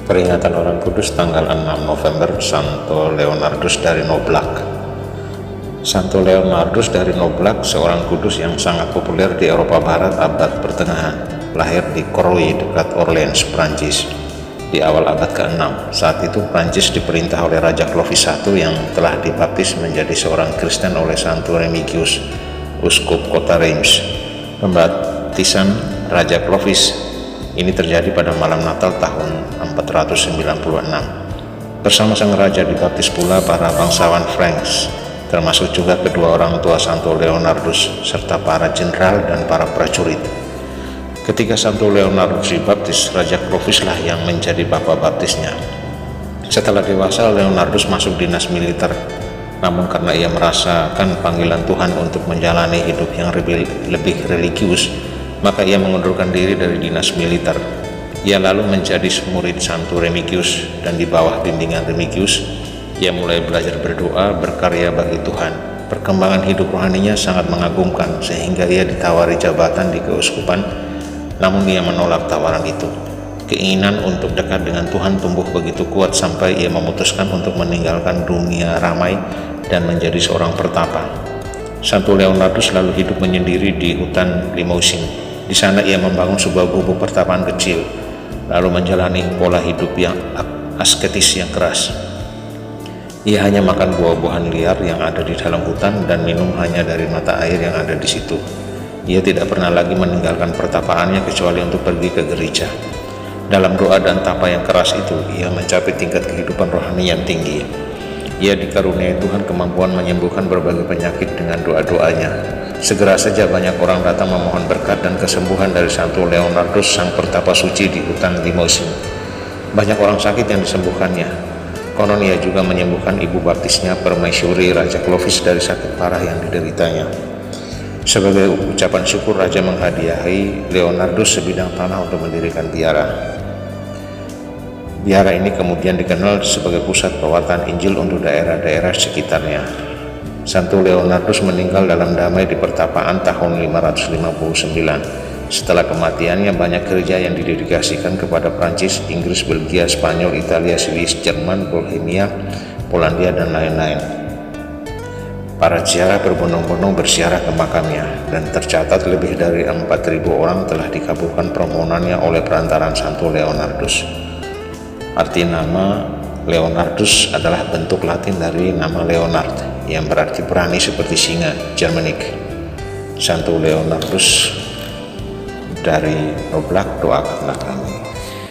Peringatan Orang Kudus tanggal 6 November, Santo Leonardus dari Noblac. Santo Leonardus dari Noblac, seorang kudus yang sangat populer di Eropa Barat abad pertengahan, lahir di Courrouy dekat Orleans, Prancis, di awal abad ke-6. Saat itu Prancis diperintah oleh Raja Clovis I yang telah dibaptis menjadi seorang Kristen oleh Santo Remigius, uskup kota Reims. Pembaptisan Raja Clovis ini terjadi pada malam Natal tahun 496. Bersama sang raja dibaptis pula para bangsawan Franks, termasuk juga kedua orang tua Santo Leonardus, serta para jenderal dan para prajurit. Ketika Santo Leonardus dibaptis, Raja Clovis lah yang menjadi bapak baptisnya. Setelah dewasa, Leonardus masuk dinas militer. Namun karena ia merasakan panggilan Tuhan untuk menjalani hidup yang lebih religius, maka ia mengundurkan diri dari dinas militer. Ia lalu menjadi murid Santo Remigius, dan di bawah bimbingan Remigius, ia mulai belajar berdoa, berkarya bagi Tuhan. Perkembangan hidup rohaninya sangat mengagumkan, sehingga ia ditawari jabatan di keuskupan, namun ia menolak tawaran itu. Keinginan untuk dekat dengan Tuhan tumbuh begitu kuat sampai ia memutuskan untuk meninggalkan dunia ramai dan menjadi seorang pertapa. Santo Leonardus lalu hidup menyendiri di hutan Limousin. Di sana ia membangun sebuah gubuk pertapaan kecil, lalu menjalani pola hidup yang asketis yang keras. Ia hanya makan buah-buahan liar yang ada di dalam hutan dan minum hanya dari mata air yang ada di situ. Ia tidak pernah lagi meninggalkan pertapaannya kecuali untuk pergi ke gereja. Dalam doa dan tapa yang keras itu, ia mencapai tingkat kehidupan rohani yang tinggi. Ia dikaruniai Tuhan kemampuan menyembuhkan berbagai penyakit dengan doa-doanya. Segera saja banyak orang datang memohon berkat dan kesembuhan dari Santo Leonardus, sang pertapa suci di hutan Limousin. Banyak orang sakit yang disembuhkannya. Konon ia juga menyembuhkan ibu baptisnya, Permaisuri Raja Clovis, dari sakit parah yang dideritanya. Sebagai ucapan syukur, raja menghadiahi Leonardus sebidang tanah untuk mendirikan biara. Biara ini kemudian dikenal sebagai pusat pewartaan Injil untuk daerah-daerah sekitarnya. Santo Leonardus meninggal dalam damai di pertapaan tahun 559. Setelah kematiannya, banyak gereja yang didedikasikan kepada Prancis, Inggris, Belgia, Spanyol, Italia, Swiss, Jerman, Bohemia, Polandia, dan lain-lain. Para ziarah berbondong-bondong berziarah ke makamnya, dan tercatat lebih dari 4.000 orang telah dikabulkan permohonannya oleh perantaraan Santo Leonardus. Arti nama Leonardus adalah bentuk Latin dari nama Leonard, yang berarti berani seperti singa, Germanic. Santo Leonardus dari Noblac, doakanlah kami.